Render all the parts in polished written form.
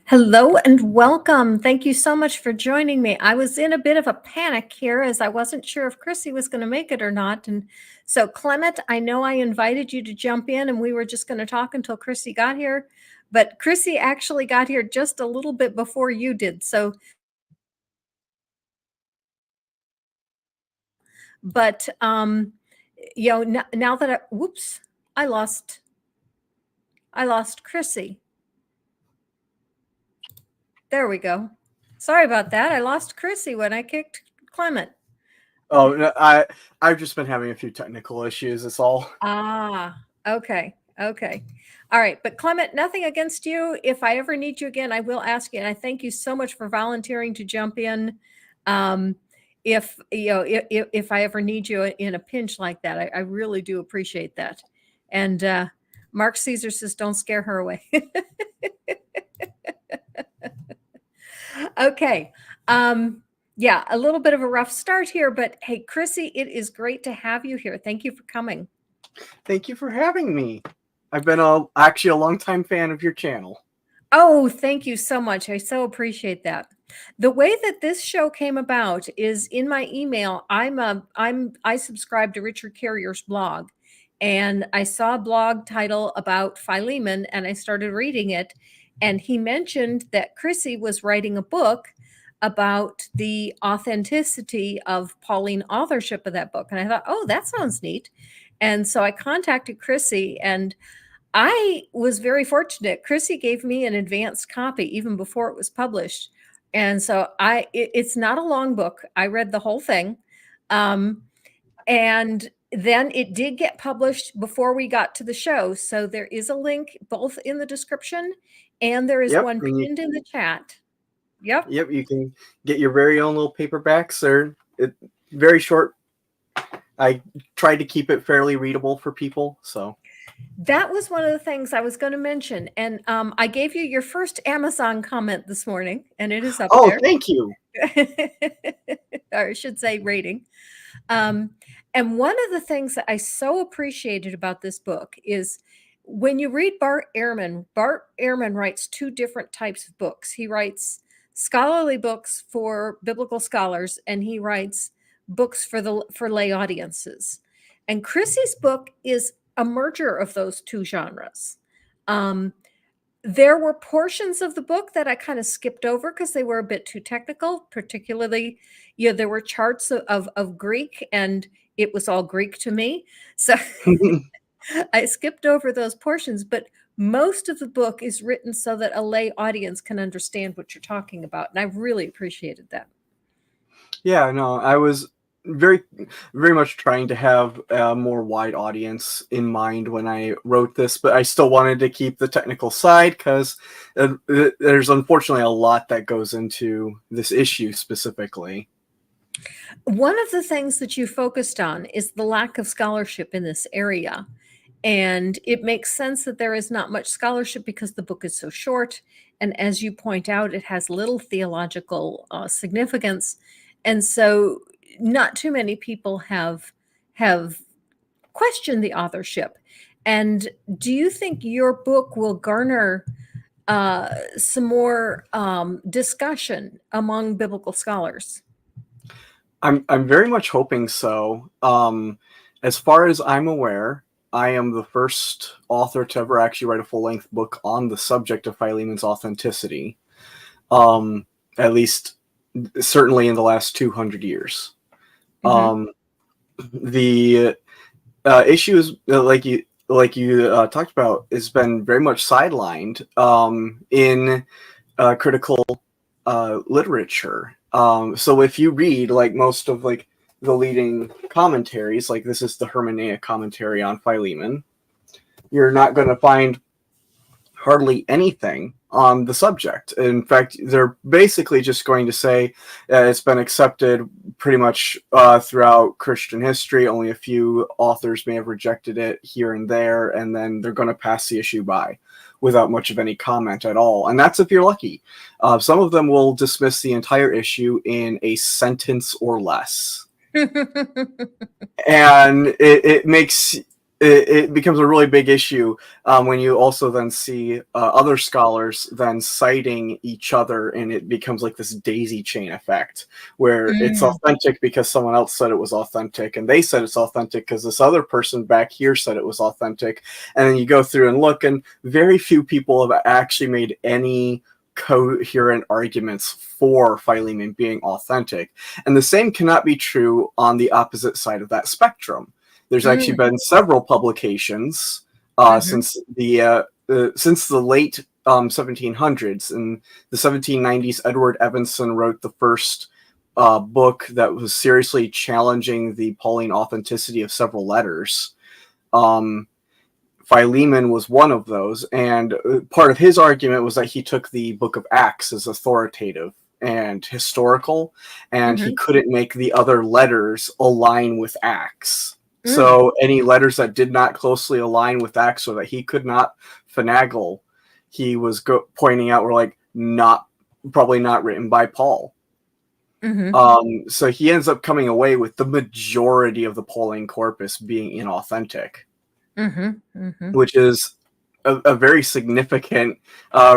Hello and welcome. Thank you so much for joining me. I was in a bit of a panic here as I wasn't sure if Chrissy was going to make it or not. And so, Clement, I know I invited you to jump in and we were just going to talk until Chrissy got here. But Chrissy actually got here just a little bit before you did. But, now that whoops, I lost Chrissy. There we go. Sorry about that. I lost Chrissy when I kicked Clement. Oh, no, I've just been having a few technical issues. That's all. Okay. All right. But Clement, nothing against you. If I ever need you again, I will ask you. And I thank you so much for volunteering to jump in. If I ever need you in a pinch like that, I really do appreciate that. And Mark Caesar says, don't scare her away. Okay. Yeah, a little bit of a rough start here, but hey, Chrissy, it is great to have you here. Thank you for coming. Thank you for having me. I've been actually a longtime fan of your channel. Oh, thank you so much. I so appreciate that. The way that this show came about is in my email. I subscribe to Richard Carrier's blog, and I saw a blog title about Philemon, and I started reading it. And he mentioned that Chrissy was writing a book about the authenticity of Pauline authorship of that book. And I thought, oh, that sounds neat. And so I contacted Chrissy, and I was very fortunate. Chrissy gave me an advanced copy even before it was published. And so it's not a long book. I read the whole thing. And then it did get published before we got to the show. So there is a link both in the description and there is one pinned in the chat. Yep. You can get your very own little paperbacks. They're very short. I tried to keep it fairly readable for people. So that was one of the things I was going to mention. And I gave you your first Amazon comment this morning, and it is up there. Oh, thank you. Or I should say rating. And one of the things that I so appreciated about this book is when you read Bart Ehrman writes two different types of books. He writes scholarly books for biblical scholars, and he writes books for lay audiences. And Chrissy's book is a merger of those two genres. There were portions of the book that I kind of skipped over because they were a bit too technical, particularly, there were charts of Greek, and it was all Greek to me. So I skipped over those portions, but most of the book is written so that a lay audience can understand what you're talking about. And I really appreciated that. Yeah, no, I was very much trying to have a more wide audience in mind when I wrote this, but I still wanted to keep the technical side because there's unfortunately a lot that goes into this issue specifically. One of the things that you focused on is the lack of scholarship in this area. And it makes sense that there is not much scholarship because the book is so short. And as you point out, it has little theological significance. And so not too many people have questioned the authorship. And do you think your book will garner some more discussion among biblical scholars? I'm very much hoping so. As far as I'm aware, I am the first author to ever actually write a full-length book on the subject of Philemon's authenticity. At least, certainly in the last 200 years. Mm-hmm. The issue is like you talked about, has been very much sidelined in critical literature. So if you read like most of like the leading commentaries, like this is the Hermeneia commentary on Philemon, you're not going to find hardly anything on the subject. In fact, they're basically just going to say it's been accepted pretty much throughout Christian history. Only a few authors may have rejected it here and there, and then they're going to pass the issue by without much of any comment at all. And that's if you're lucky. Some of them will dismiss the entire issue in a sentence or less. And it makes it becomes a really big issue when you also then see other scholars then citing each other, and it becomes like this daisy chain effect where it's Mm, authentic because someone else said it was authentic, and they said it's authentic because this other person back here said it was authentic. And then you go through and look, and very few people have actually made any coherent arguments for Philemon being authentic. And the same cannot be true on the opposite side of that spectrum. There's actually mm, been several publications mhm, since the late 1700s. In the 1790s, Edward Evanson wrote the first book that was seriously challenging the Pauline authenticity of several letters. Um, Philemon was one of those, and part of his argument was that he took the Book of Acts as authoritative and historical, and he mhm, couldn't make the other letters align with Acts. mm, So any letters that did not closely align with Acts, so that he could not finagle, he was pointing out were like not probably not written by Paul. mhm, So he ends up coming away with the majority of the Pauline corpus being inauthentic, mhm, mhm, which is a very significant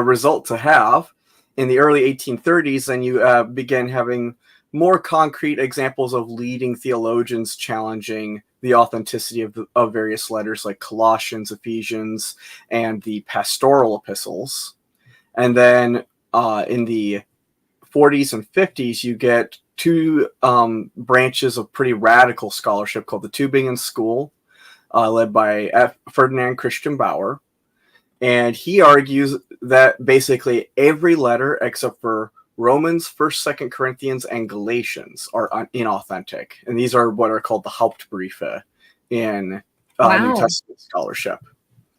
result to have. In the early 1830s, then you begin having more concrete examples of leading theologians challenging the authenticity of various letters like Colossians, Ephesians, and the pastoral epistles. And then in the 40s and 50s, you get two branches of pretty radical scholarship called the Tübingen School, led by Ferdinand Christian Bauer. And he argues that basically every letter except for Romans, 1st, 2nd Corinthians, and Galatians are inauthentic. And these are what are called the Hauptbriefe in New wow, Testament scholarship.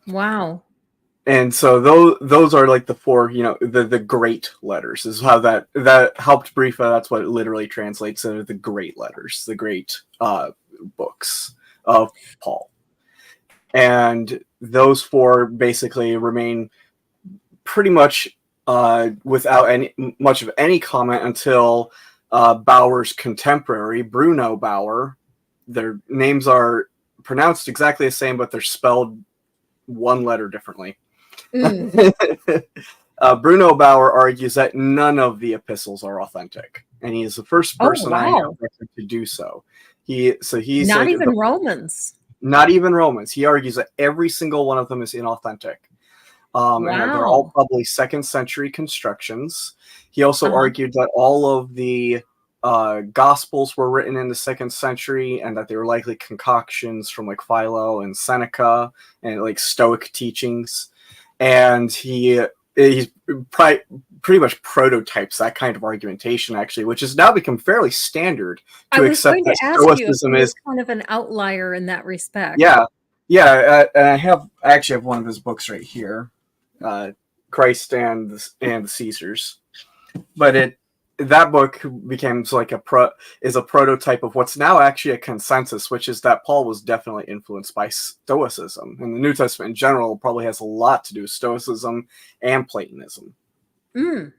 wow, And so those are like the four, the great letters is how that Hauptbriefe, that's what it literally translates to, the great letters, the great books of Paul. And those four basically remain pretty much without much of any comment until Bauer's contemporary, Bruno Bauer. Their names are pronounced exactly the same, but they're spelled one letter differently. mm. Bruno Bauer argues that none of the epistles are authentic, and he is the first Oh, person I have wow. record to do so. He's Not like even Romans. not even Romans. He argues that every single one of them is inauthentic. And that they're all Wow. probably 2nd century constructions. He also Uh-huh. argued that all of the Gospels were written in the 2nd century, and that they were likely concoctions from like Philo and Seneca and like Stoic teachings. And he's pretty much prototypes that kind of argumentation, actually, which has now become fairly standard I to was accept going that to ask you if Stoicism he was is, kind of an outlier in that respect. yeah, yeah. And I actually have one of his books right here, uh, Christ and the Caesars. But that book becomes like is a prototype of what's now actually a consensus, which is that Paul was definitely influenced by Stoicism, and the New Testament in general probably has a lot to do with Stoicism and Platonism. Mm,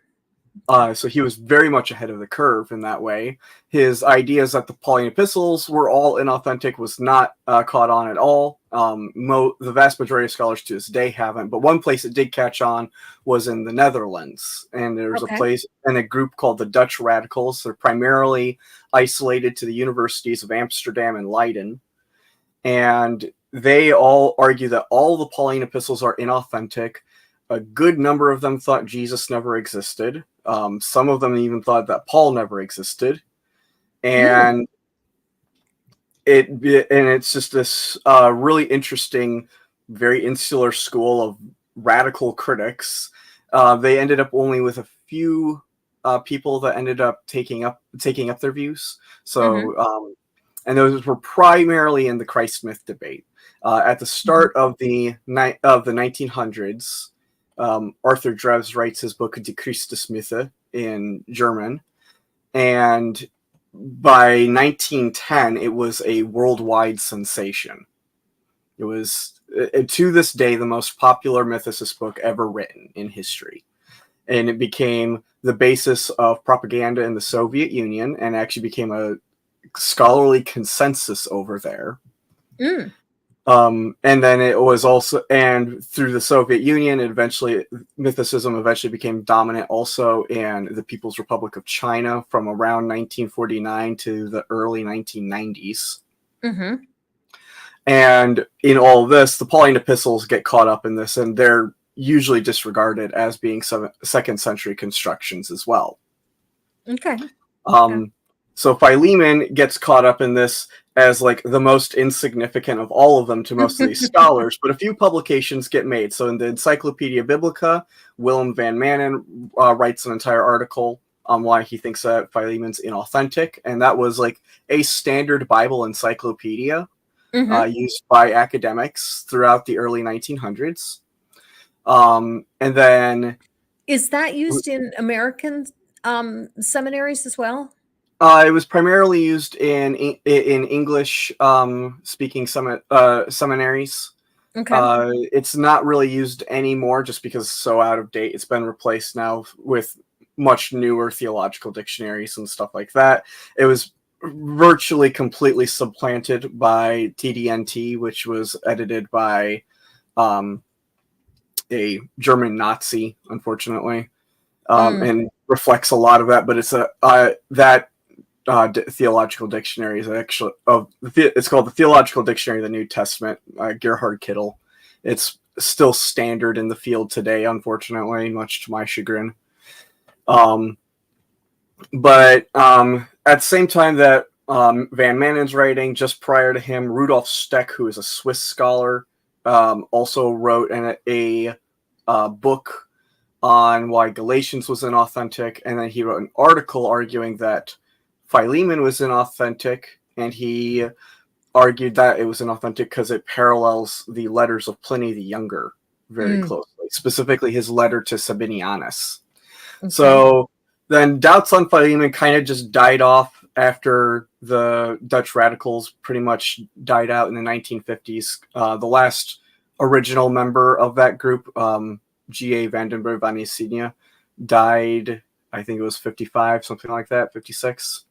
So he was very much ahead of the curve in that way. His ideas that the Pauline epistles were all inauthentic was not caught on at all. The vast majority of scholars to this day haven't, but one place it did catch on was in the Netherlands. And there's a okay. place and a group called the Dutch Radicals. They're primarily isolated to the universities of Amsterdam and Leiden. And they all argue that all the Pauline epistles are inauthentic. A good number of them thought Jesus never existed. Some of them even thought that Paul never existed, Mm, and it's just this really interesting, very insular school of radical critics. They ended up only with a few people that ended up taking up their views. mhm, So, and those were primarily in the Christ myth debate. At the mhm, start of the 1900s, Arthur Drebs writes his book Die Christusmythe in German, and by 1910 it was a worldwide sensation. It was to this day the most popular mythicist book ever written in history, and it became the basis of propaganda in the Soviet Union and actually became a scholarly consensus over there. mm. And then it was also, and through the Soviet Union, mythicism eventually became dominant also in the People's Republic of China from around 1949 to the early 1990s. Mm-hmm. And in all this, the Pauline epistles get caught up in this, and they're usually disregarded as being second century constructions as well. Okay. So Philemon gets caught up in this as like the most insignificant of all of them to most of these scholars, but a few publications get made. So in the Encyclopedia Biblica, Willem van Manen writes an entire article on why he thinks that Philemon's inauthentic, and that was like a standard Bible encyclopedia used by academics throughout the early 1900s. And then... Is that used in American seminaries as well? It was primarily used in English speaking seminaries. Okay. It's not really used anymore just because it's so out of date. It's been replaced now with much newer theological dictionaries and stuff like that. It was virtually completely supplanted by TDNT, which was edited by a German Nazi, unfortunately, and reflects a lot of that. But it's that theological dictionary is actually it's called the Theological Dictionary of the New Testament, Gerhard Kittel. It's still standard in the field today, unfortunately, much to my chagrin. But at the same time that Van Manen's writing, just prior to him, Rudolf Steck, who is a Swiss scholar, also wrote a book on why Galatians was inauthentic, and then he wrote an article arguing that Philemon was inauthentic, and he argued that it was inauthentic because it parallels the letters of Pliny the Younger very closely, specifically his letter to Sabinianus. Okay. So then doubts on Philemon kind of just died off after the Dutch radicals pretty much died out in the 1950s. The last original member of that group, G.A. Vandenberg van Ysinia, died, I think it was 55, something like that, 56.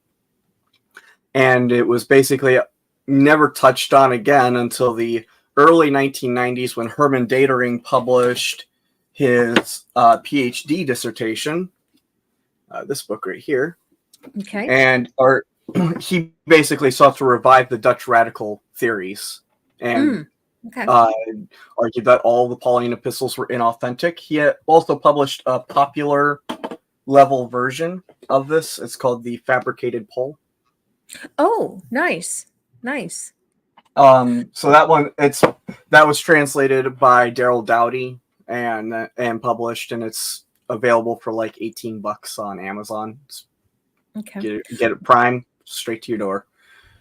And it was basically never touched on again until the early 1990s when Herman Datering published his PhD dissertation, this book right here. Okay. And he basically sought to revive the Dutch radical theories and argued that all the Pauline epistles were inauthentic. He had also published a popular level version of this. It's called the Fabricated Pole. Oh, nice. Nice. So that was translated by Daryl Dowdy and published, and it's available for like $18 on Amazon. Okay. Get it Prime straight to your door.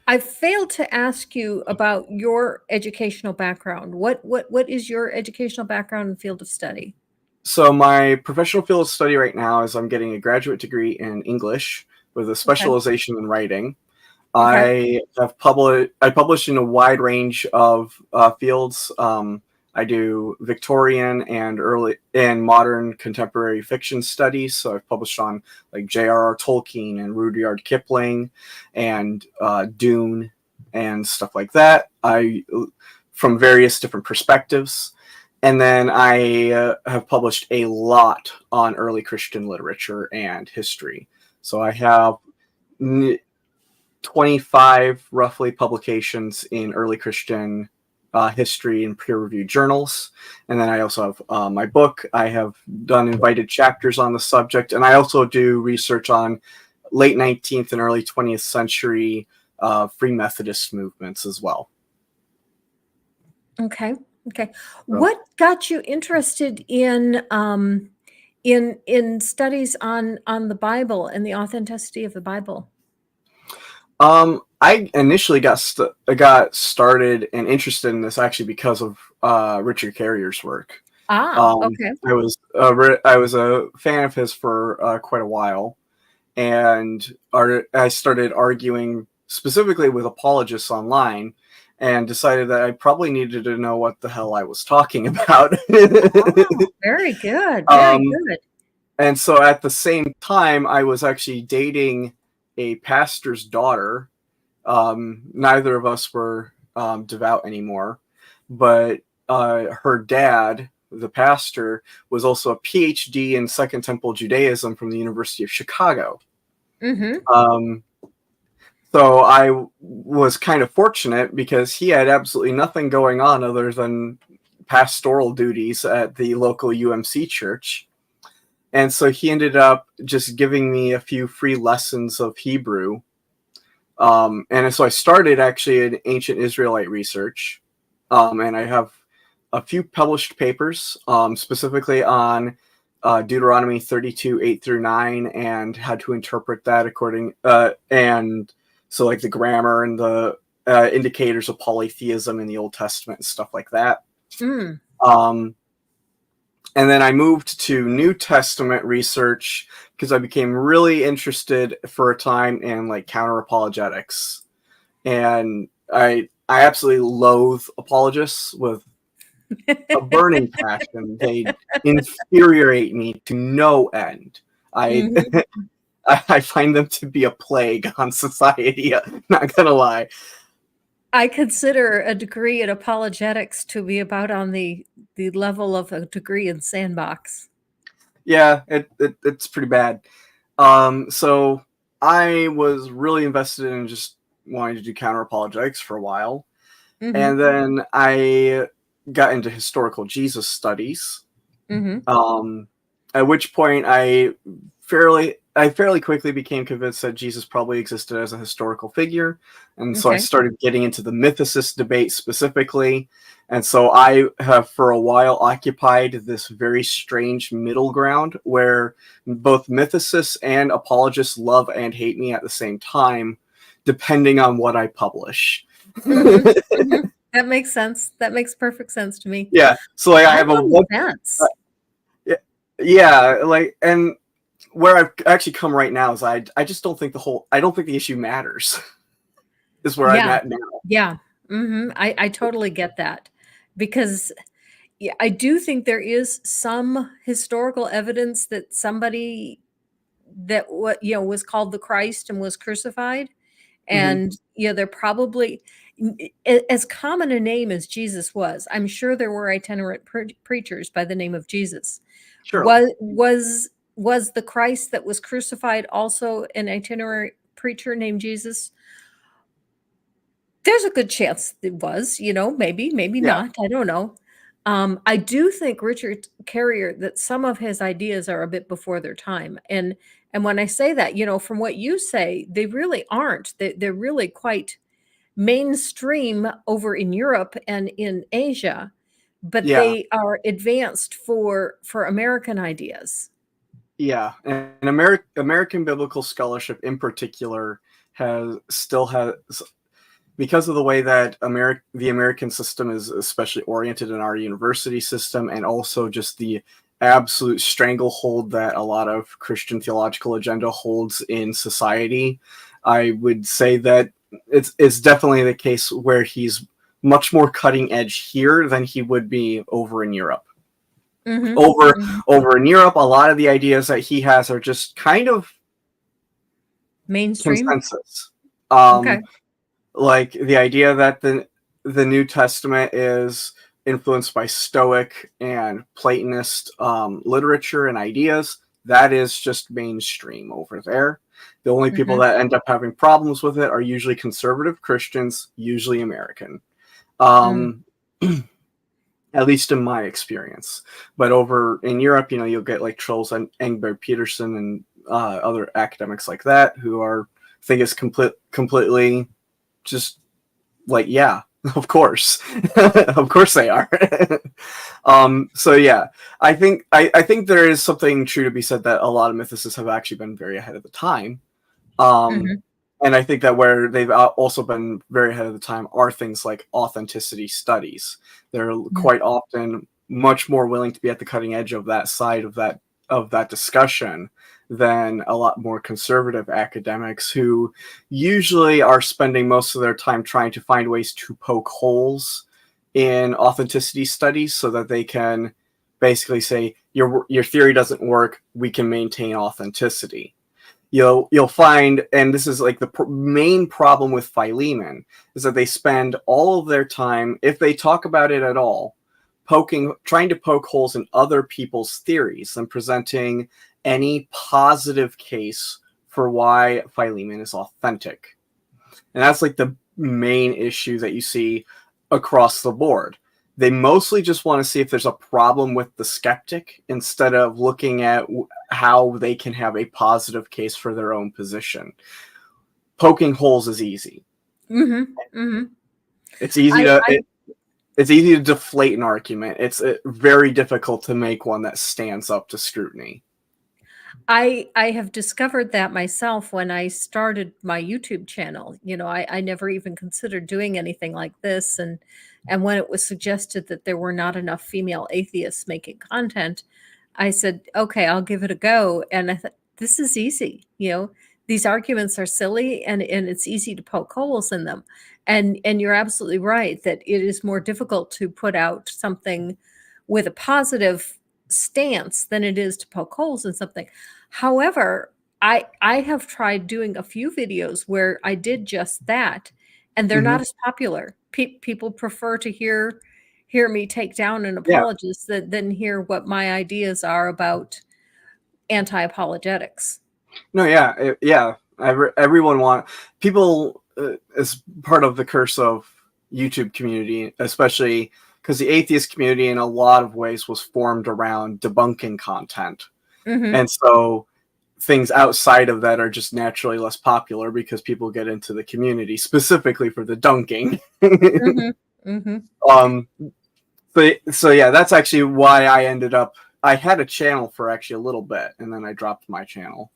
I failed to ask you about your educational background. What is your educational background and field of study? So my professional field of study right now is I'm getting a graduate degree in English with a specialization in writing. Okay. I publish in a wide range of fields. I do Victorian and early and modern contemporary fiction studies. So I've published on like J.R.R. Tolkien and Rudyard Kipling and Dune and stuff like that. From various different perspectives. And then I have published a lot on early Christian literature and history. So I have 25 roughly publications in early Christian history and peer-reviewed journals. And then I also have my book. I have done invited chapters on the subject. And I also do research on late 19th and early 20th century Free Methodist movements as well. Okay. Okay. What got you interested in studies on the Bible and the authenticity of the Bible? I initially got started and interested in this actually because of Richard Carrier's work. Okay. I was a fan of his for quite a while, and I started arguing specifically with apologists online, and decided that I probably needed to know what the hell I was talking about. Very good. Very good. And so at the same time, I was actually dating a pastor's daughter. Neither of us were devout anymore. but her dad, the pastor, was also a PhD in Second Temple Judaism from the University of Chicago. Mm-hmm. So I was kind of fortunate because he had absolutely nothing going on other than pastoral duties at the local UMC church. And so he ended up just giving me a few free lessons of Hebrew. And so I started actually in ancient Israelite research. And I have a few published papers, specifically on Deuteronomy 32, 8 through 9, and how to interpret that according, and so like the grammar and the indicators of polytheism in the Old Testament and stuff like that. Mm. And then I moved to New Testament research because I became really interested for a time in like counter apologetics. And I absolutely loathe apologists with a burning passion. They infuriate me to no end. Mm-hmm. I find them to be a plague on society. Not gonna lie. I consider a degree in apologetics to be about on the level of a degree in sandbox. Yeah, it's pretty bad. So I was really invested in just wanting to do counter apologetics for a while. Mm-hmm. And then I got into historical Jesus studies. Mm-hmm. At which point I fairly quickly became convinced that Jesus probably existed as a historical figure. And so I Okay. started getting into the mythicist debate specifically. And so I have for a while occupied this very strange middle ground where both mythicists and apologists love and hate me at the same time, depending on what I publish. Mm-hmm. Mm-hmm. That makes sense. That makes perfect sense to me. Yeah. So like I I'm have a on the fence. yeah, like, and where I've actually come right now is I just don't think the issue matters. Is where I'm Yeah. at now. Yeah. Mm-hmm. I totally get that because yeah, I do think there is some historical evidence that somebody that what was called the Christ and was crucified. Mm-hmm. And they're probably as common a name as Jesus was. I'm sure there were itinerant preachers by the name of Jesus. Surely. Was the Christ that was crucified also an itinerant preacher named Jesus? There's a good chance it was, maybe Yeah. not. I don't know. I do think Richard Carrier that some of his ideas are a bit before their time. And when I say that, from what you say, they really aren't. They're really quite mainstream over in Europe and in Asia, but Yeah. they are advanced for American ideas. Yeah. And American biblical scholarship in particular has because of the way that the American system is especially oriented in our university system, and also just the absolute stranglehold that a lot of Christian theological agenda holds in society, I would say that it's definitely the case where he's much more cutting edge here than he would be over in Europe. Mhm, Over mhm. over in Europe, a lot of the ideas that he has are just kind of Mainstream? consensus. Okay. Like the idea that the New Testament is influenced by Stoic and Platonist literature and ideas, that is just mainstream over there. The only people Mhm, that end up having problems with it are usually conservative Christians, usually American. mm, Um, at least in my experience. But over in Europe, you'll get like Trolls and Engberg Peterson and other academics like that who think it's completely just like, yeah, of course. Of course they are. So yeah, I think there is something true to be said that a lot of mythicists have actually been very ahead of the time. Um, mhm, and I think that where they've also been very ahead of the time are things like authenticity studies. They're mm, quite often much more willing to be at the cutting edge of that side of that discussion than a lot more conservative academics who usually are spending most of their time trying to find ways to poke holes in authenticity studies so that they can basically say your theory doesn't work, we can maintain authenticity. you'll find, and this is like the main problem with Philemon, is that they spend all of their time, if they talk about it at all, trying to poke holes in other people's theories and presenting any positive case for why Philemon is authentic. And that's like the main issue that you see across the board. They mostly just want to see if there's a problem with the skeptic instead of looking at how they can have a positive case for their own position. Poking holes is easy. Mm-hmm. Mm-hmm. It's easy it's easy to deflate an argument. It's very difficult to make one that stands up to scrutiny. I have discovered that myself when I started my YouTube channel. You know, I never even considered doing anything like this, and when it was suggested that there were not enough female atheists making content, I said, "Okay, I'll give it a go." And I thought, this is easy. You know, these arguments are silly, and it's easy to poke holes in them. And you're absolutely right that it is more difficult to put out something with a positive stance than it is to poke holes in something. However, I have tried doing a few videos where I did just that, and they're not as popular. People prefer to hear me take down an Yeah. apologist than hear what my ideas are about anti-apologetics. No, yeah. Everyone people as part of the curse of YouTube community, especially because the atheist community in a lot of ways was formed around debunking content. Mhm. And so things outside of that are just naturally less popular because people get into the community specifically for the dunking. Mhm. Mhm. um, so yeah, that's actually why I had a channel for actually a little bit, and then I dropped my channel.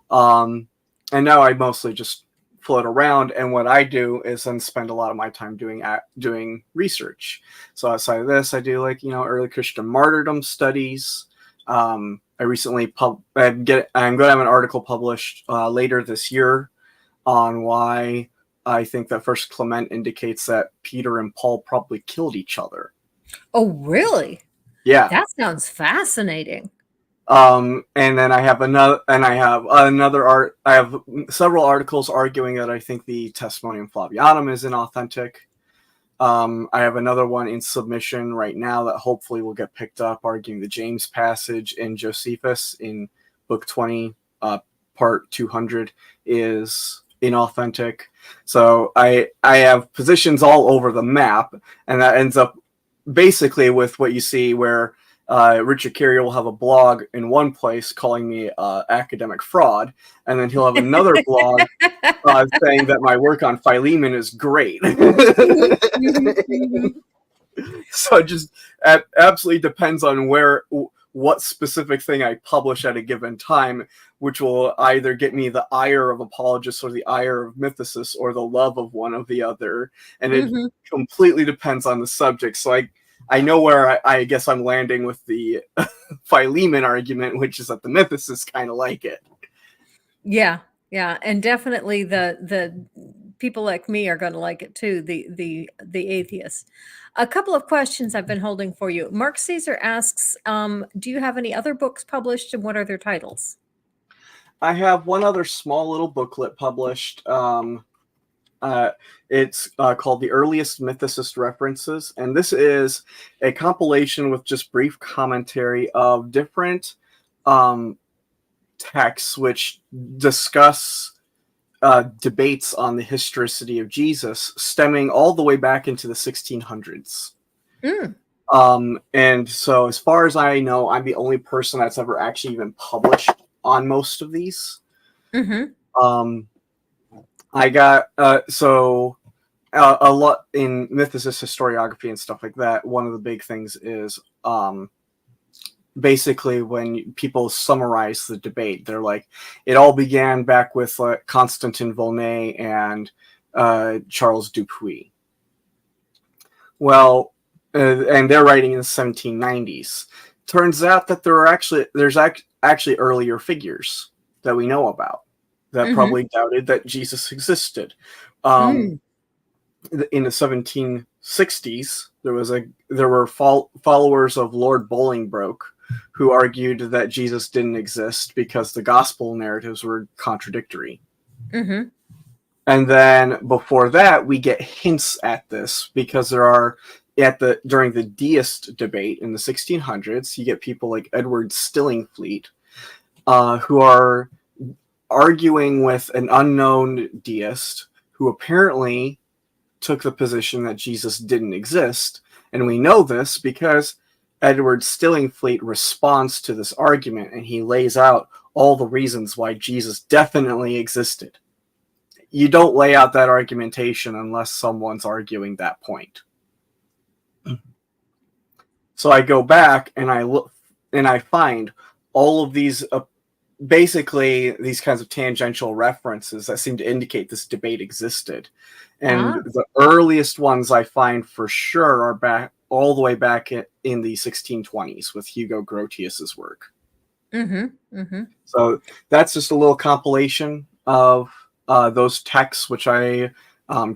And now I mostly just float around, and what I do is then spend a lot of my time doing research. So outside of this, I do early Christian martyrdom studies. I recently I'm going to have an article published later this year on why I think that First Clement indicates that Peter and Paul probably killed each other. Oh, really? Yeah. That sounds fascinating. And then I have I have several articles arguing that I think the Testimonium Flavianum is inauthentic. I have another one in submission right now that hopefully will get picked up, arguing the James passage in Josephus in Book 20, Part 200 is inauthentic. So I have positions all over the map, and that ends up basically with what you see where Richard Carrier will have a blog in one place calling me academic fraud, and then he'll have another blog saying that my work on Philemon is great. Mhm. Mhm. Mhm. So it just absolutely depends on what specific thing I publish at a given time, which will either get me the ire of apologists or the ire of mythicists or the love of one or the other. And it Mhm. completely depends on the subject. So I know where I guess I'm landing with the Philemon argument, which is that the mythicists kind of like it. Yeah, yeah, and definitely the people like me are going to like it too. The atheists. A couple of questions I've been holding for you. Mark Caesar asks, do you have any other books published, and what are their titles? I have one other small little booklet published. It's called The Earliest Mythicist References, and this is a compilation with just brief commentary of different texts which discuss debates on the historicity of Jesus, stemming all the way back into the 1600s. Mm. And so, as far as I know, I'm the only person that's ever actually even published on most of these. Mm-hmm. Um, I got a lot in mythicist historiography and stuff like that. One of the big things is basically when people summarize the debate, they're like, it all began back with Constantin Volney and Charles Dupuy. Well, and they're writing in the 1790s. Turns out that there's actually earlier figures that we know about that Mm-hmm. probably doubted that Jesus existed. In the 1760s, There were followers of Lord Bolingbroke who argued that Jesus didn't exist because the gospel narratives were contradictory. Mm-hmm. And then before that, we get hints at this because during the deist debate in the 1600s, you get people like Edward Stillingfleet, who are arguing with an unknown deist who apparently took the position that Jesus didn't exist. And we know this because Edward Stillingfleet responds to this argument, and he lays out all the reasons why Jesus definitely existed. You don't lay out that argumentation unless someone's arguing that point. So I go back and I look and I find all of these basically these kinds of tangential references that seem to indicate this debate existed. And the earliest ones I find for sure are back all the way back in the 1620s with Hugo Grotius's work. Mm-hmm. Mm-hmm. So that's just a little compilation of those texts, which I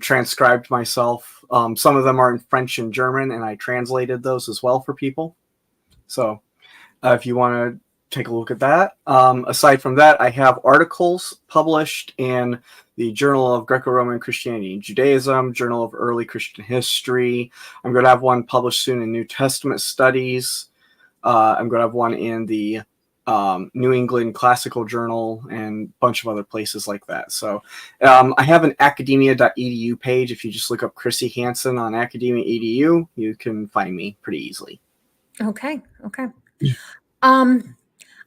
transcribed myself. Some of them are in French and German, and I translated those as well for people. So if you want to take a look at that. Aside from that, I have articles published in the Journal of Greco-Roman Christianity and Judaism, Journal of Early Christian History. I'm going to have one published soon in New Testament Studies. I'm going to have one in the New England Classical Journal and a bunch of other places like that. So I have an academia.edu page. If you just look up Chrissy Hansen on academia.edu, you can find me pretty easily. Okay.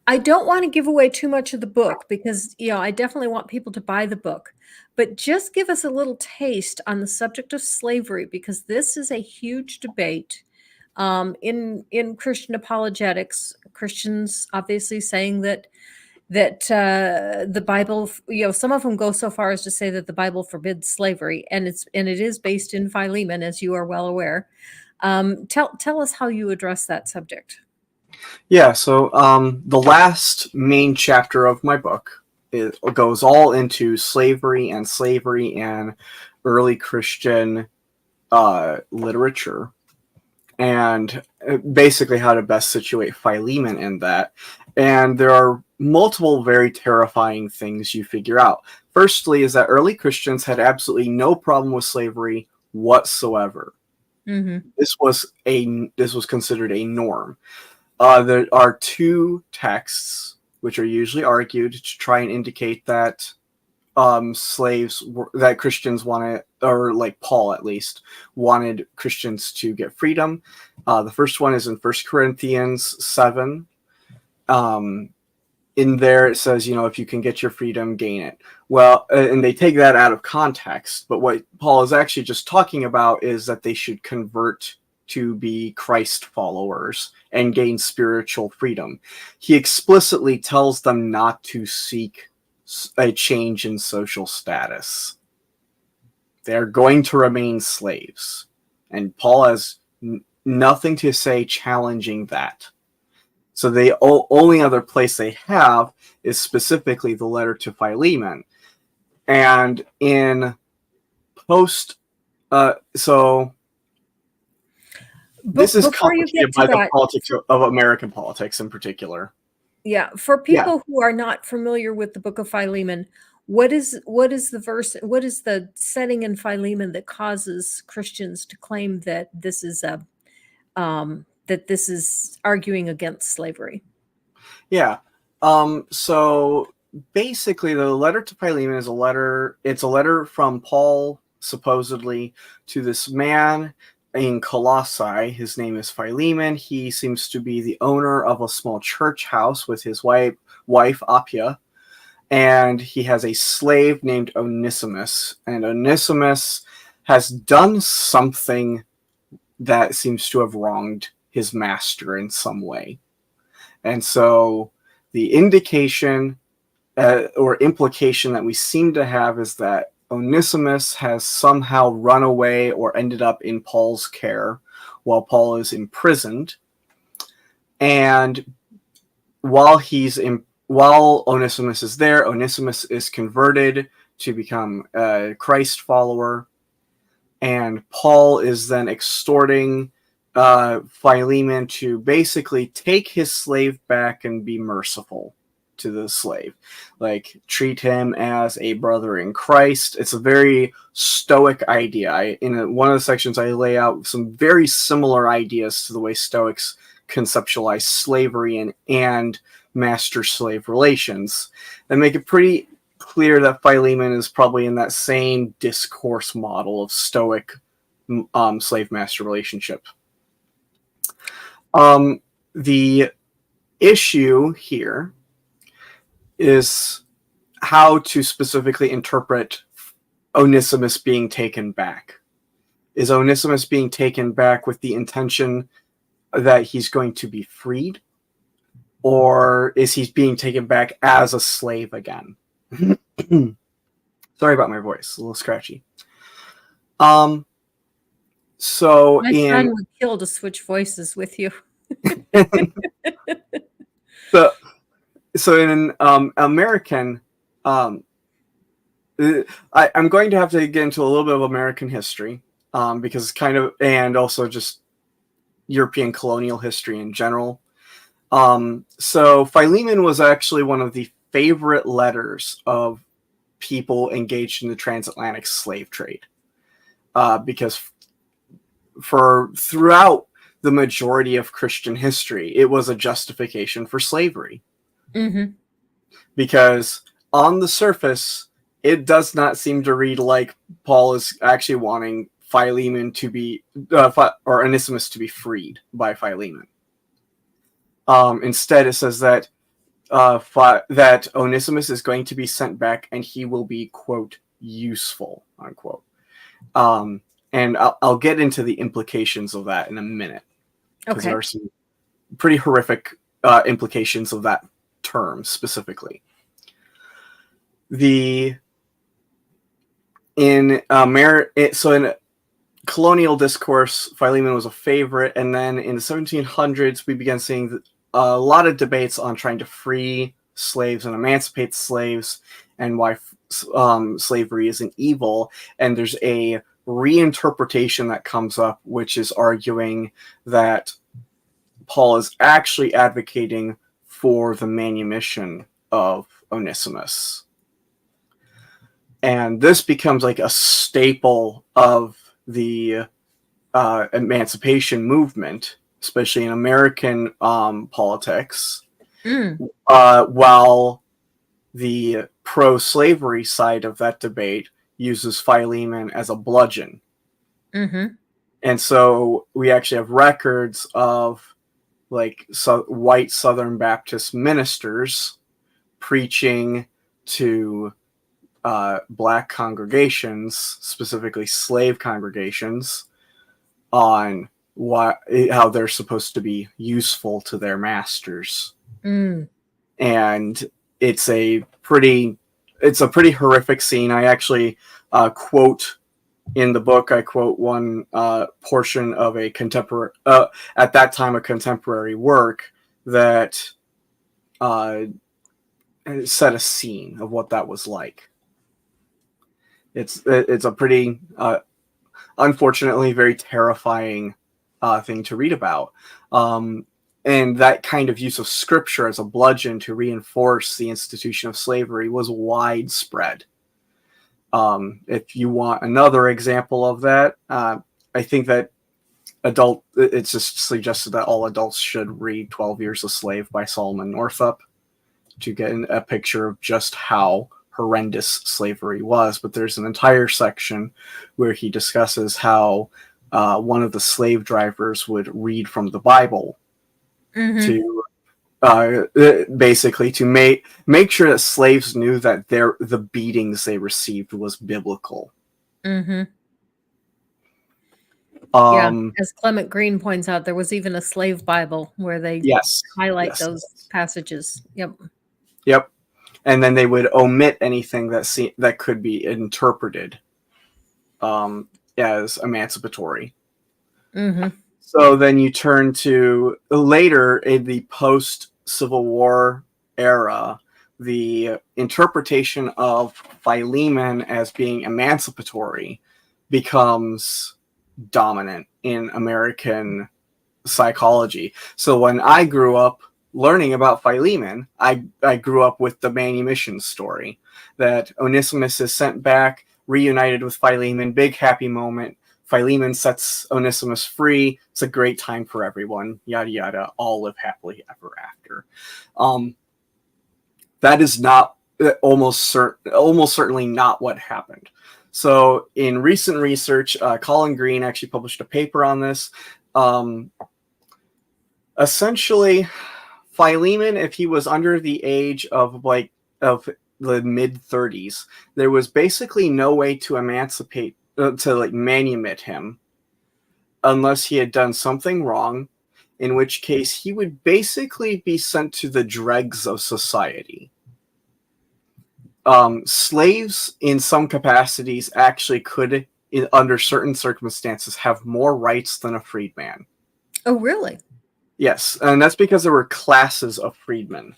I don't want to give away too much of the book because, I definitely want people to buy the book, but just give us a little taste on the subject of slavery, because this is a huge debate in Christian apologetics. Christians obviously saying that the Bible, some of them go so far as to say that the Bible forbids slavery, and it is based in Philemon, as you are well aware. Tell us how you address that subject. Yeah, so the last main chapter of my book goes all into slavery and early Christian literature, and basically how to best situate Philemon in that. And there are multiple very terrifying things you figure out. Firstly is that early Christians had absolutely no problem with slavery whatsoever. Mm-hmm. This was considered a norm. There are two texts which are usually argued to try and indicate that that Christians wanted, or like Paul at least, wanted Christians to get freedom. The first one is in 1 Corinthians 7. In there it says, if you can get your freedom, gain it. Well, and they take that out of context, but what Paul is actually just talking about is that they should convert to be Christ followers and gain spiritual freedom. He explicitly tells them not to seek a change in social status. They're going to remain slaves. And Paul has nothing to say challenging that. So the only other place they have is specifically the letter to Philemon. And in this is complicated by the politics of American politics in particular. Yeah, for people who are not familiar with the book of Philemon, what is the verse? What is the setting in Philemon that causes Christians to claim that this is arguing against slavery? Yeah. So basically, the letter to Philemon is a letter. It's a letter from Paul, supposedly, to this man in Colossae. His name is Philemon. He seems to be the owner of a small church house with his wife Appia, and he has a slave named Onesimus. And Onesimus has done something that seems to have wronged his master in some way. And so the indication or implication that we seem to have is that Onesimus has somehow run away or ended up in Paul's care while Paul is imprisoned. And while Onesimus is there, Onesimus is converted to become a Christ follower. and Paul is then extorting Philemon to basically take his slave back and be merciful to the slave, like treat him as a brother in Christ. It's a very Stoic idea. In one of the sections, I lay out some very similar ideas to the way Stoics conceptualize slavery and master-slave relations, and make it pretty clear that Philemon is probably in that same discourse model of Stoic slave-master relationship. The issue here is how to specifically interpret Onesimus being taken back. Is Onesimus being taken back with the intention that he's going to be freed? Or is he being taken back as a slave again? Sorry about my voice, a little scratchy. So My son would kill to switch voices with you. So in American, I'm going to have to get into a little bit of American history, because and also just European colonial history in general. So Philemon was actually one of the favorite letters of people engaged in the transatlantic slave trade, because throughout the majority of Christian history, it was a justification for slavery. Mm-hmm. Because on the surface, it does not seem to read like Paul is actually wanting Philemon to be, or Onesimus to be freed by Philemon. Instead, it says that that Onesimus is going to be sent back and he will be, quote, useful, unquote. And I'll get into the implications of that in a minute. Because there are some pretty horrific implications of that term specifically. In colonial discourse, Philemon was a favorite, and then in the 1700s, we began seeing a lot of debates on trying to free slaves and emancipate slaves, and why slavery isn't evil. And there's a reinterpretation that comes up, which is arguing that Paul is actually advocating for the manumission of Onesimus. And this becomes like a staple of the emancipation movement, especially in American politics, while the pro-slavery side of that debate uses Philemon as a bludgeon. Mm-hmm. And so we actually have records of white Southern Baptist ministers preaching to black congregations, specifically slave congregations, on how they're supposed to be useful to their masters. And it's a pretty horrific scene. I actually quote in the book. I quote one portion of a contemporary, at that time, a contemporary work that set a scene of what that was like. It's a pretty, unfortunately, very terrifying thing to read about. And that kind of use of scripture as a bludgeon to reinforce the institution of slavery was widespread. If you want another example of that, I think that it's just suggested that all adults should read 12 Years a Slave by Solomon Northup to get a picture of just how horrendous slavery was. But there's an entire section where he discusses how one of the slave drivers would read from the Bible to basically to make sure that slaves knew that the beatings they received was biblical. As Clement Green points out, there was even a slave Bible where they highlight those passages. Yep. And then they would omit anything that could be interpreted as emancipatory. So then you turn to later in the post-Civil War era, the interpretation of Philemon as being emancipatory becomes dominant in American psychology. So when I grew up learning about Philemon, I grew up with the manumission story that Onesimus is sent back, reunited with Philemon, big happy moment. Philemon sets Onesimus free. It's a great time for everyone. Yada yada. All live happily ever after. That is not almost certainly not what happened. So in recent research, Colin Green actually published a paper on this. Essentially, Philemon, if he was under the age of the mid 30s, there was basically no way to emancipate to manumit him unless he had done something wrong, in which case he would basically be sent to the dregs of society. Slaves in some capacities actually could, under certain circumstances, have more rights than a freedman. Oh, really? Yes, and that's because there were classes of freedmen.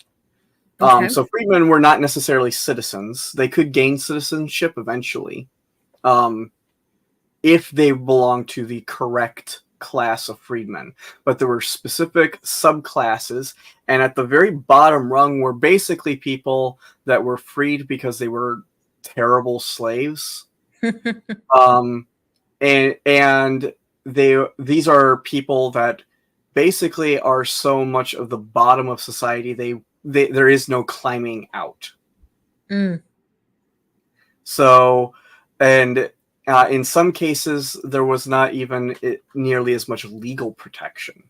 Okay. So freedmen were not necessarily citizens. They could gain citizenship eventually, if they belonged to the correct class of freedmen. But there were specific subclasses, and at the very bottom rung were basically people that were freed because they were terrible slaves. And these are people that basically are so much of the bottom of society, there is no climbing out. So, and in some cases, there was not even nearly as much legal protection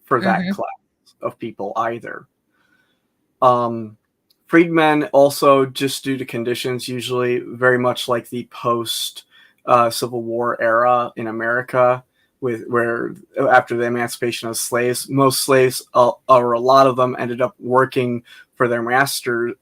for that class of people either. Freedmen also, just due to conditions, usually very much like the post Civil War era in America, where after the emancipation of slaves, most slaves, or a lot of them, ended up working for their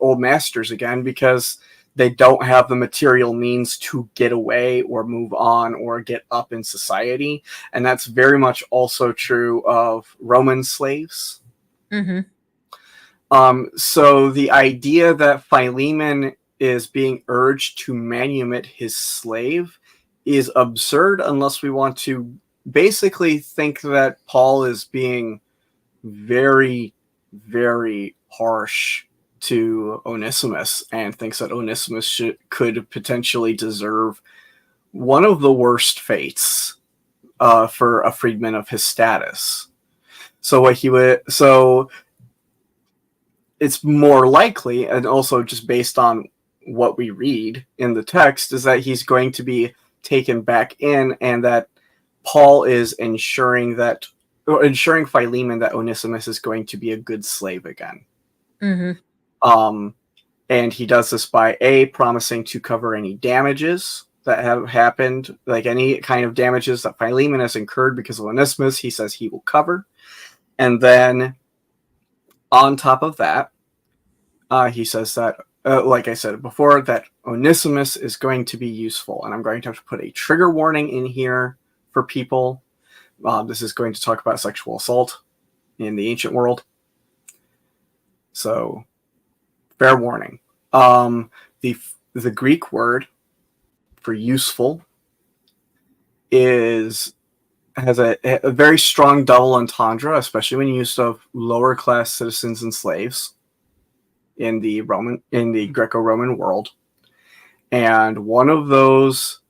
old masters again, because they don't have the material means to get away or move on or get up in society. And that's very much also true of Roman slaves. So the idea that Philemon is being urged to manumit his slave is absurd, unless we want to basically think that Paul is being very, very harsh to Onesimus, and thinks that Onesimus could potentially deserve one of the worst fates for a freedman of his status. So it's more likely, and also just based on what we read in the text, is that he's going to be taken back in, and that Paul is ensuring Philemon that Onesimus is going to be a good slave again. And he does this by promising to cover any damages that have happened, like any kind of damages that Philemon has incurred because of Onesimus, he says he will cover. And then on top of that, he says that, like I said before, that Onesimus is going to be useful. And I'm going to have to put a trigger warning in here for people. This is going to talk about sexual assault in the ancient world. So, fair warning. The Greek word for useful has a very strong double entendre, especially when used of lower class citizens and slaves in the Greco-Roman world. And one of those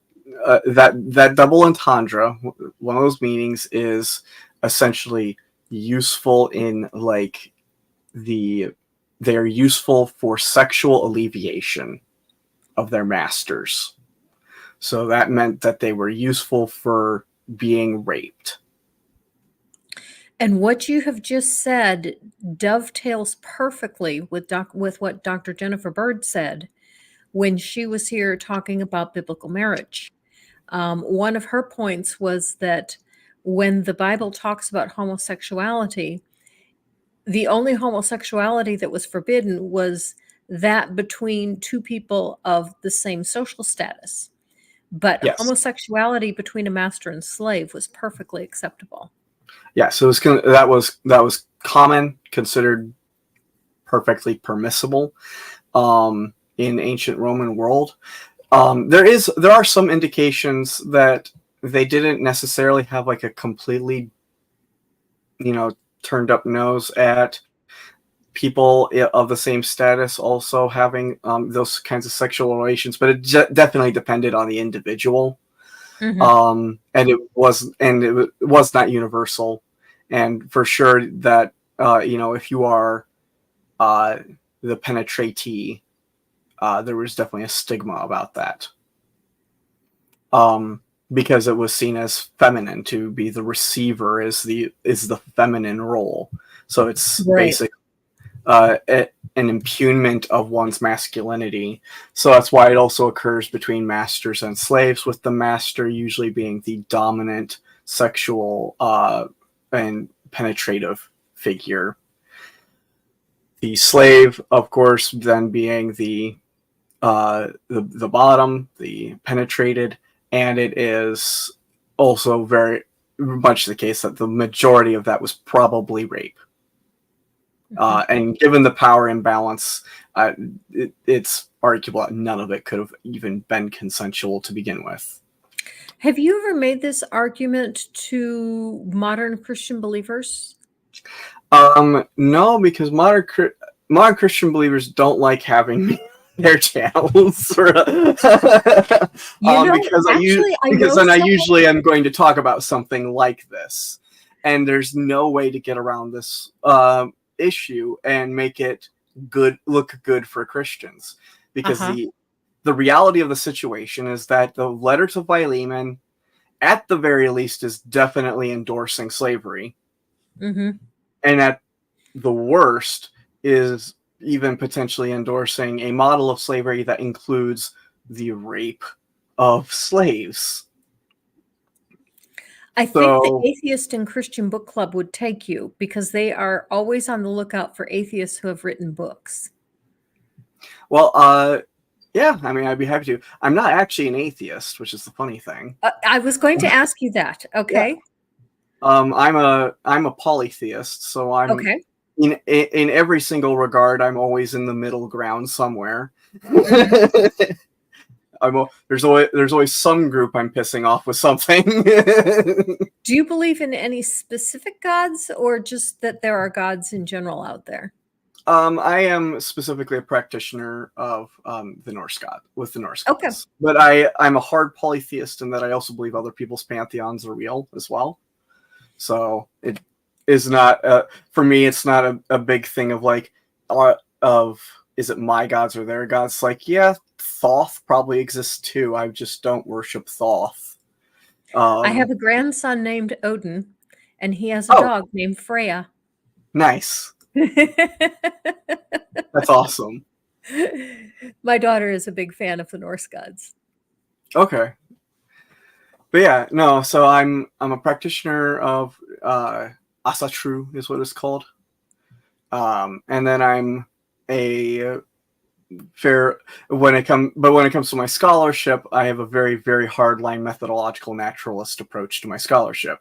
that double entendre, one of those meanings is essentially useful in they're useful for sexual alleviation of their masters. So that meant that they were useful for being raped. And what you have just said dovetails perfectly with what Dr. Jennifer Bird said when she was here talking about biblical marriage. One of her points was that when the Bible talks about homosexuality, the only homosexuality that was forbidden was that between two people of the same social status. But Yes. homosexuality between a master and slave was perfectly acceptable. Yeah, so that was common, considered perfectly permissible in ancient Roman world. There are some indications that they didn't necessarily have like a completely, turned up nose at people of the same status also having those kinds of sexual relations, but it definitely depended on the individual. Hmm. And it was not universal, and for sure that if you are the penetratee, there was definitely a stigma about that. Because it was seen as feminine to be the receiver is the feminine role. So it's Right. basic an impugnment of one's masculinity. So that's why it also occurs between masters and slaves, with the master usually being the dominant sexual and penetrative figure. The slave, of course, then being the bottom, the penetrated, and it is also very much the case that the majority of that was probably rape. And given the power imbalance, it's arguable that none of it could have even been consensual to begin with. Have you ever made this argument to modern Christian believers? No, because modern Christian believers don't like having their channels, because Actually, I because know then I someone. usually am going to talk about something like this, and there's no way to get around this issue and make it look good for Christians, because Uh-huh. the reality of the situation is that the letter to Philemon, at the very least, is definitely endorsing slavery, Mm-hmm. and at the worst is even potentially endorsing a model of slavery that includes the rape of slaves. I think the So, Atheist and Christian Book Club would take you because they are always on the lookout for atheists who have written books. well, yeah, I mean, I'd be happy to. I'm not actually an atheist, which is the funny thing. I was going to ask you that. Yeah. Okay. I'm a polytheist, so I'm Okay. in every single regard, I'm always in the middle ground somewhere. Mhm. There's always some group I'm pissing off with something. Do you believe in any specific gods or just that there are gods in general out there? I am specifically a practitioner of the Norse Okay. gods, but I'm a hard polytheist in that I also believe other people's pantheons are real as well. So it is not for me. It's not a big thing of like of is it my gods or their gods? Like, yeah, Thoth probably exists too. I just don't worship Thoth. I have Um, a grandson named Odin, and he has a oh, dog named Freya. nice. That's awesome. My daughter is a big fan of the Norse gods. Okay. But yeah, no. So I'm a practitioner of Asatru is what it's called, and then I'm a fair when it comes to my scholarship, I have a very very hardline methodological naturalist approach to my scholarship.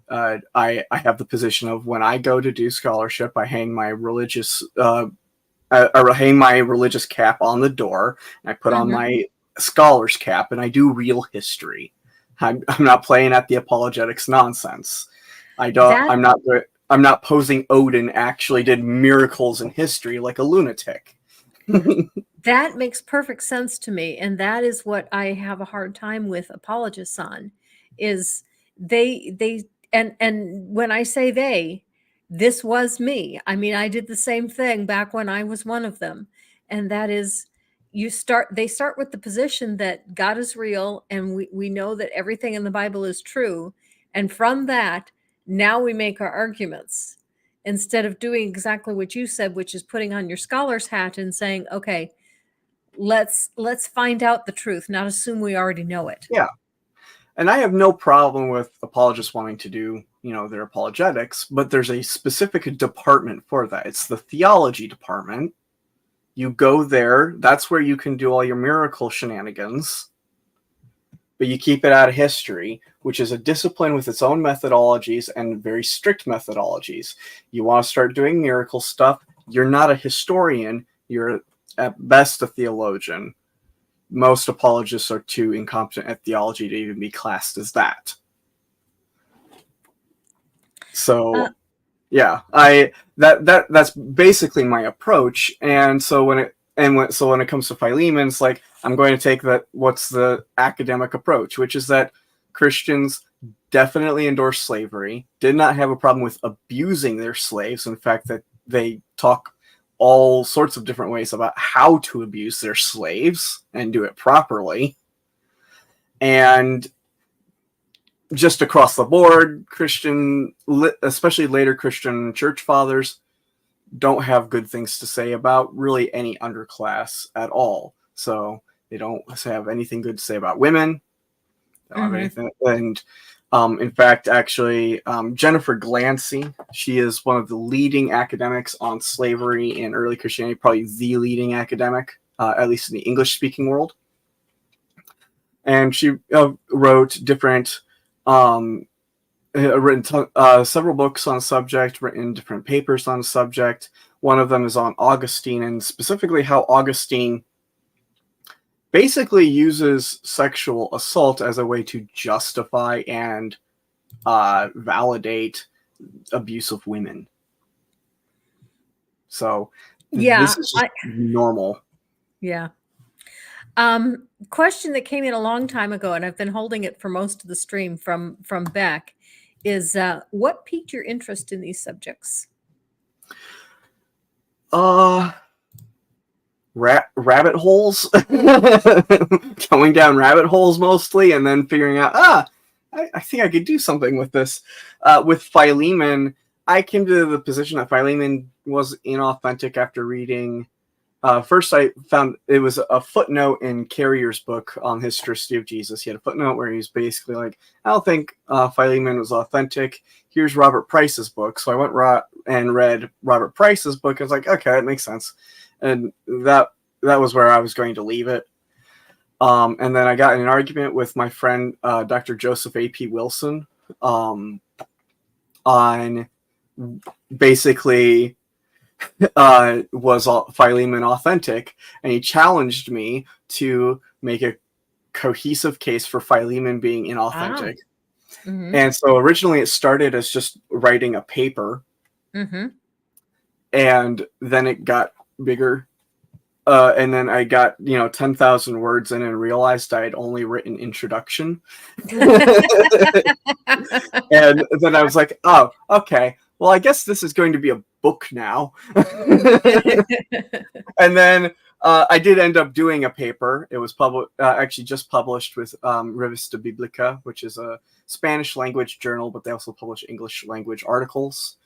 I have the position of when I go to do scholarship, I hang my religious cap on the door, and I put on Mhm. my scholar's cap, and I do real history. I'm not playing at the apologetics nonsense. I don't. That I'm not posing Odin actually did miracles in history like a lunatic. that makes perfect sense to me, and that is what I have a hard time with apologists on, is they and when I say they, this was me. I mean, I did the same thing back when I was one of them, and that is they start with the position that God is real and we know that everything in the Bible is true, and from that, now we make our arguments instead of doing exactly what you said, which is putting on your scholar's hat and saying, okay, let's find out the truth, not assume we already know it. Yeah, and I have no problem with apologists wanting to do their apologetics, but there's a specific department for that. It's the theology department. You go there. That's where you can do all your miracle shenanigans. But you keep it out of history, which is a discipline with its own methodologies and very strict methodologies. You want to start doing miracle stuff, you're not a historian, you're at best a theologian. most apologists are too incompetent at theology to even be classed as that. So yeah, that's basically my approach. And so when it comes to Philemon, it's like I'm going to take what's the academic approach, which is that Christians definitely endorse slavery, did not have a problem with abusing their slaves. In fact, that they talk all sorts of different ways about how to abuse their slaves and do it properly. And just across the board, especially later Christian church fathers, don't have good things to say about really any underclass at all. So they don't have anything good to say about women. They don't have anything. And in fact, actually, Jennifer Glancy, she is one of the leading academics on slavery in early Christianity, probably the leading academic, at least in the English-speaking world. And she wrote different, written several books on the subject, written different papers on the subject. One of them is on Augustine, and specifically how Augustine basically uses sexual assault as a way to justify and validate abuse of women. So this is just normal. Yeah. Question that came in a long time ago, and I've been holding it for most of the stream from Beck, is what piqued your interest in these subjects? Rabbit holes. Going down rabbit holes mostly, and then figuring out, I think I could do something with this. With Philemon, I came to the position that Philemon was inauthentic after reading. First, I found it was a footnote in Carrier's book on historicity of Jesus. He had a footnote where he was basically like, I don't think Philemon was authentic. Here's Robert Price's book. So I went and read Robert Price's book. I was like, okay, that makes sense. And that was where I was going to leave it. And then I got in an argument with my friend, Dr. Joseph A.P. Wilson, on basically was Philemon authentic, and he challenged me to make a cohesive case for Philemon being inauthentic. And so originally it started as just writing a paper, and then it got bigger, and then I got 10,000 words in and realized I had only written introduction. And then I was like, oh, okay, well, I guess this is going to be a book now. And then I did end up doing a paper. It was actually just published with Revista Biblica, which is a Spanish language journal, but they also publish English language articles.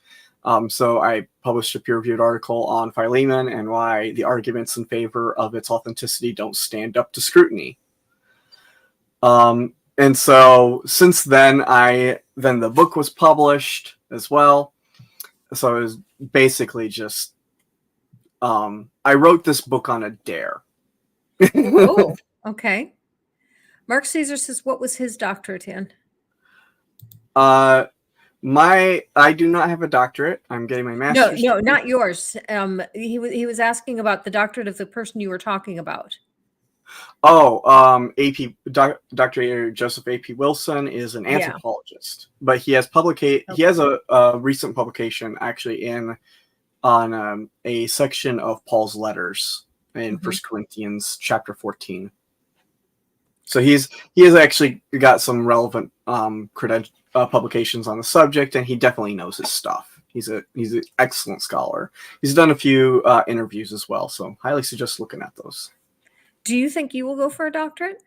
So I published a peer-reviewed article on Philemon and why the arguments in favor of its authenticity don't stand up to scrutiny. And so since then, the book was published as well. So it was basically just, I wrote this book on a dare. Oh, okay. Mark Caesar says, what was his doctorate in? I do not have a doctorate. I'm getting my master's. No, not yours. He was asking about the doctorate of the person you were talking about. Oh, Dr. Joseph A.P. Wilson is an anthropologist, but he has he has a recent publication actually on a section of Paul's letters in 1 Corinthians chapter 14. So he has actually got some relevant publications on the subject, and he definitely knows his stuff. He's an excellent scholar. He's done a few interviews as well, so highly suggest looking at those. Do you think you will go for a doctorate?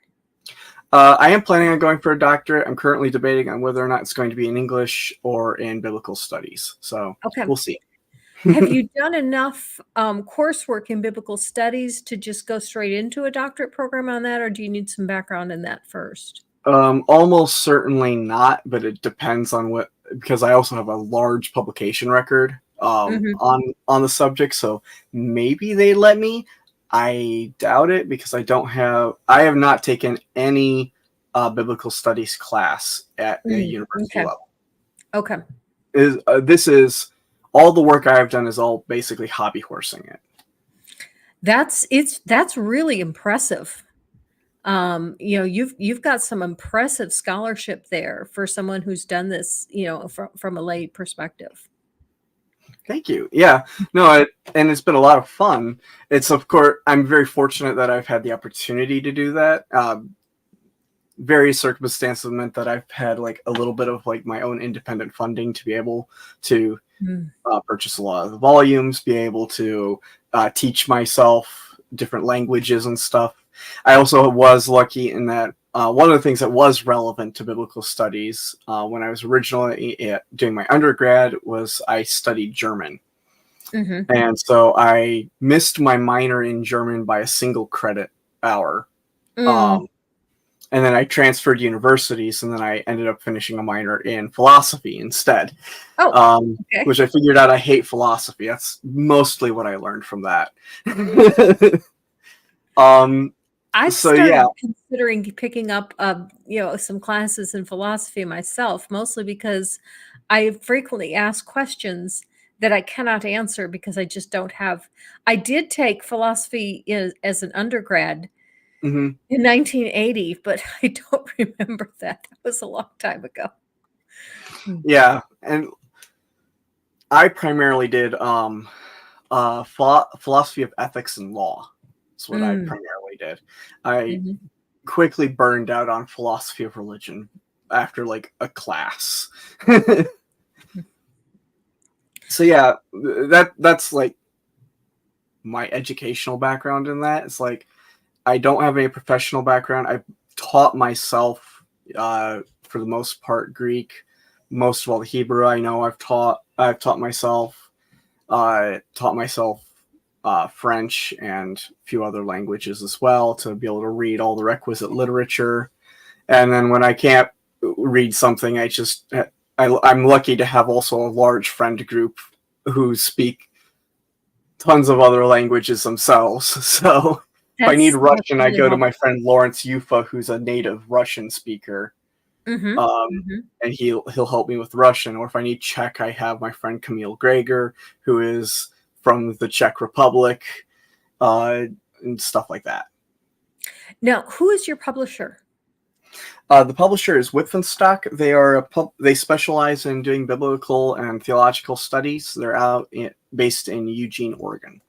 I am planning on going for a doctorate. I'm currently debating on whether or not it's going to be in English or in biblical studies. So we'll see. Have you done enough coursework in biblical studies to just go straight into a doctorate program on that, or do you need some background in that first? Almost certainly not, but it depends on because I also have a large publication record on the subject, so maybe they let me. I doubt it because I have not taken any biblical studies class at a university level. Okay. This is all the work I have done is all basically hobby horsing it. That's really impressive. You've got some impressive scholarship there for someone who's done this, from a lay perspective. Thank you. Yeah, no, and it's been a lot of fun. It's, of course, I'm very fortunate that I've had the opportunity to do that. Various circumstances meant that I've had like a little bit of like my own independent funding to be able to purchase a lot of the volumes, be able to teach myself different languages and stuff. I also was lucky in that one of the things that was relevant to biblical studies when I was originally doing my undergrad was I studied German. Mm-hmm. And so I missed my minor in German by a single credit hour. And then I transferred universities, and then I ended up finishing a minor in philosophy instead. Okay. Which I figured out I hate philosophy. That's mostly what I learned from that. I've So started yeah. considering picking up, some classes in philosophy myself, mostly because I frequently ask questions that I cannot answer because I just don't have. I did take philosophy as an undergrad Mhm. in 1980, but I don't remember that. That was a long time ago. Yeah, and I primarily did philosophy of ethics and law. That's what I primarily did. I Mhm. quickly burned out on philosophy of religion after like a class. So yeah, that's like my educational background in that. It's like I don't have any professional background. I've taught myself for the most part Greek, most of all the Hebrew I know I've taught myself French and a few other languages as well to be able to read all the requisite literature. And then when I can't read something, I'm lucky to have also a large friend group who speak tons of other languages themselves. So if I need That's Russian, I really go to my helpful. friend Lawrence Yufa, who's a native Russian speaker, Mhm. um, Mhm. and he'll help me with Russian. Or if I need Czech, I have my friend Camille Greger, who is from the Czech Republic, and stuff like that. Now, who is your publisher? The publisher is Wittgenstock. They specialize in doing biblical and theological studies. Based in Eugene, Oregon.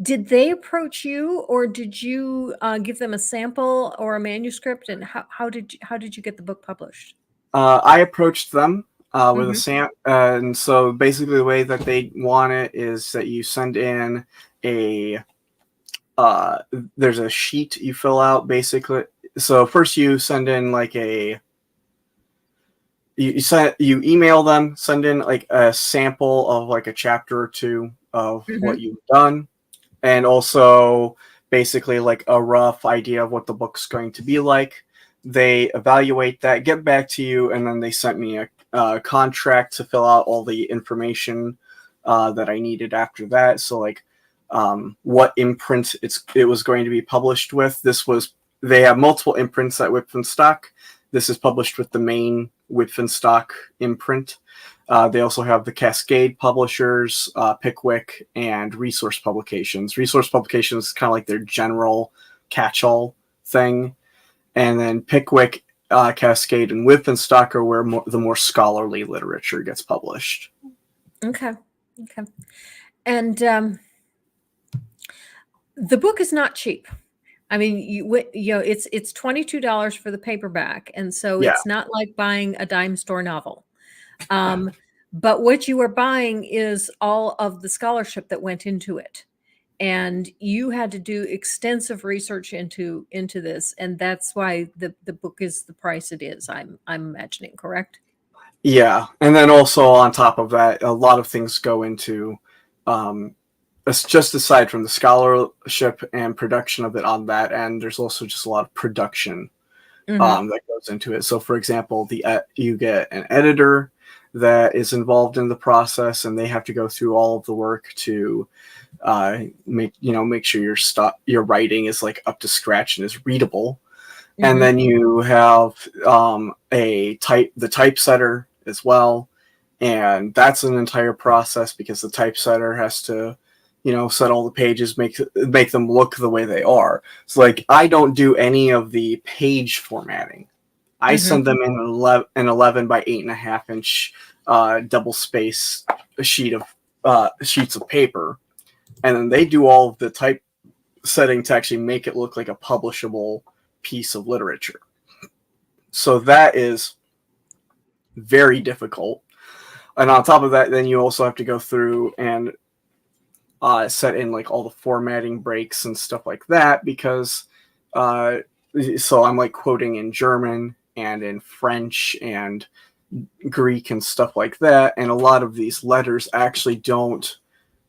Did they approach you, or did you give them a sample or a manuscript? And how did you get the book published? I approached them with a Mm-hmm. sam, and so basically the way that they want it is that you send in a uh, there's a sheet you fill out basically. So first you send in like you email them, send in like a sample of like a chapter or two of what Mm-hmm. you've done, and also basically like a rough idea of what the book's going to be like. They evaluate that, get back to you, and then they sent me a contract to fill out all the information that I needed after that. So like what imprint it was going to be published with. They have multiple imprints at Wittgenstock. This is published with the main Wittgenstock imprint. They also have the Cascade publishers, Pickwick, and Resource Publications. Resource Publications is kind of like their general catch-all thing. And then Pickwick, Cascade, and Wittgenstock are where the more scholarly literature gets published. Okay. Okay. And the book is not cheap. I mean, it's $22 for the paperback, and so Yeah. it's not like buying a dime store novel. Um, but what you are buying is all of the scholarship that went into it, and you had to do extensive research into this, and that's why the book is the price it is. I'm imagining, correct? Yeah. And then also on top of that, a lot of things go into just aside from the scholarship and production of it on that end, there's also just a lot of production Mm-hmm. that goes into it. So, for example, you get an editor that is involved in the process, and they have to go through all of the work to make sure your writing is like up to scratch and is readable. And Mm-hmm. then you have the typesetter as well, and that's an entire process because the typesetter has to set all the pages, make them look the way they are. So like I don't do any of the page formatting. I send them in an 11 by 8.5 inch double space sheets of paper, and then they do all of the typesetting to actually make it look like a publishable piece of literature. So that is very difficult. And on top of that, then you also have to go through and set in like all the formatting breaks and stuff like that, because so I'm like quoting in German and in French and Greek and stuff like that, and a lot of these letters actually don't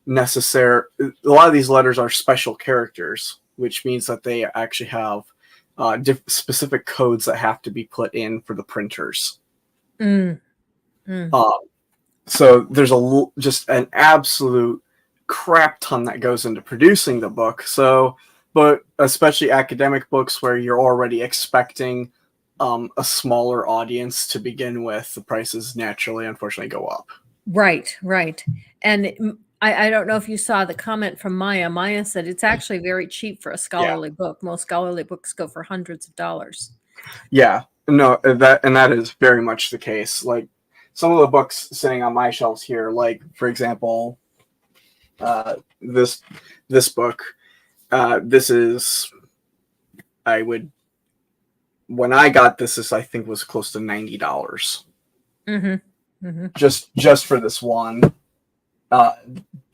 necessarily. A lot of these letters are special characters, which means that they actually have specific codes that have to be put in for the printers. So there's just an absolute crap ton that goes into producing the book. So, but especially academic books where you're already expecting a smaller audience to begin with, the prices naturally, unfortunately, go up. Right. And I don't know if you saw the comment from Maya. Maya said it's actually very cheap for a scholarly book. Most scholarly books go for hundreds of dollars. Yeah, no, that is very much the case. Like some of the books sitting on my shelves here, like for example, this book, this is, when I got this I think was close to $90. Just for this one.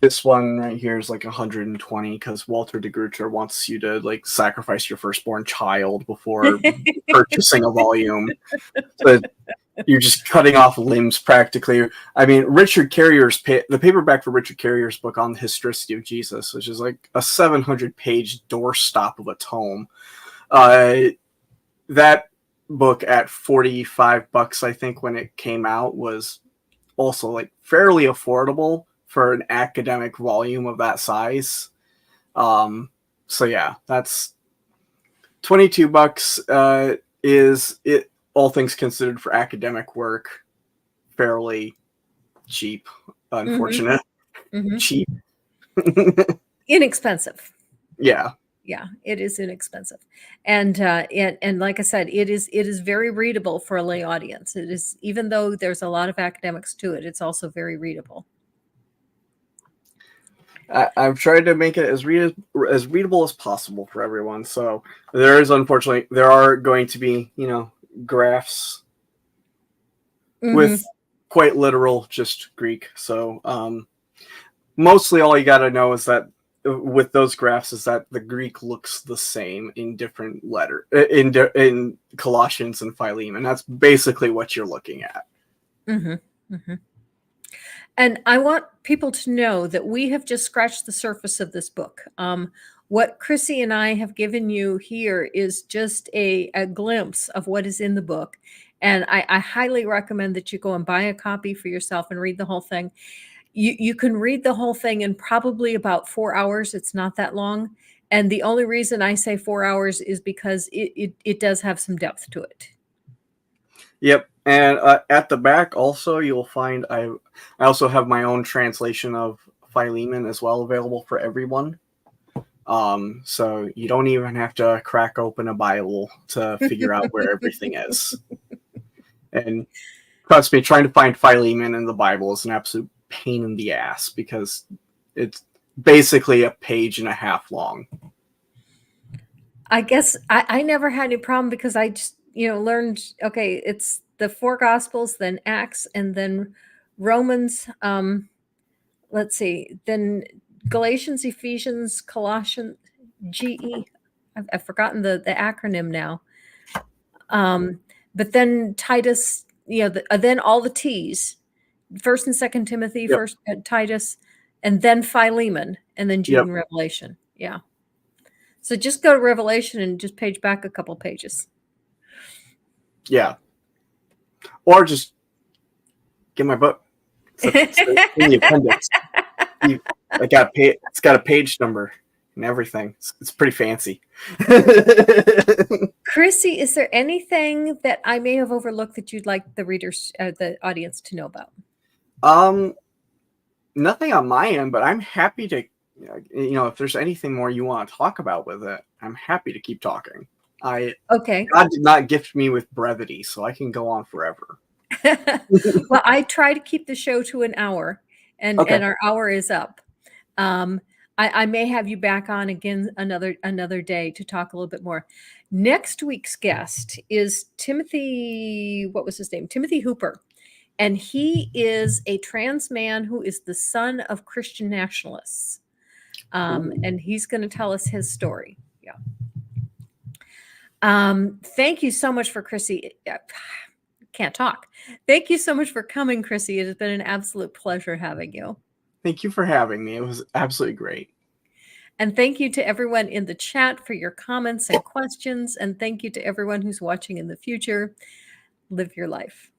This one right here is like $120 because Walter de Gruyter wants you to like sacrifice your firstborn child before purchasing a volume. So you're just cutting off limbs practically. I mean, Richard Carrier's the paperback for Richard Carrier's book on the historicity of Jesus, which is like a 700-page doorstop of a tome. That book at $45, I think, when it came out, was also like fairly affordable for an academic volume of that size. So yeah, that's $22 is it, all things considered, for academic work, fairly cheap. Unfortunate. Cheap. Inexpensive. Yeah, it is inexpensive, and like I said, it is very readable for a lay audience. It is, even though there's a lot of academics to it, it's also very readable. I've tried to make it as readable as possible for everyone. So there are going to be graphs with quite literal just Greek. So mostly all you got to know is that with those graphs is that the Greek looks the same in different in Colossians and Philemon. That's basically what you're looking at. And I want people to know that we have just scratched the surface of this book. What Chrissy and I have given you here is just a glimpse of what is in the book. And I highly recommend that you go and buy a copy for yourself and read the whole thing. You can read the whole thing in probably about 4 hours. It's not that long. And the only reason I say 4 hours is because it does have some depth to it. Yep. And at the back also, you'll find I also have my own translation of Philemon as well, available for everyone. So you don't even have to crack open a Bible to figure out where everything is. And trust me, trying to find Philemon in the Bible is an absolute pain in the ass because it's basically a page and a half long. I guess I never had any problem because I just, learned, okay, it's the 4 Gospels, then Acts, and then Romans. Let's see, then Galatians, Ephesians, Colossians, GE. I've forgotten the acronym now. But then Titus, then all the T's, 1st and 2nd Timothy, first Titus, and then Philemon, and then Jude and Revelation. Yeah. So just go to Revelation and just page back a couple pages. Yeah. Or just get my book. It's in the appendix. It's got a page number and everything. It's pretty fancy. Chrissy, is there anything that I may have overlooked that you'd like the readers, the audience, to know about? Nothing on my end, but I'm happy to if there's anything more you want to talk about with it, I'm happy to keep talking. Okay. God did not gift me with brevity, so I can go on forever. Well, I try to keep the show to an hour, and Okay. our hour is up. Um, I may have you back on again another day to talk a little bit more. Next week's guest is Timothy. What was his name? Timothy Hooper, and he is a trans man who is the son of Christian nationalists. And he's going to tell us his story. Yeah. Thank you so much for Chrissy. Can't talk. Thank you so much for coming, Chrissy. It has been an absolute pleasure having you. Thank you for having me. It was absolutely great. And thank you to everyone in the chat for your comments and questions. And thank you to everyone who's watching in the future. Live your life.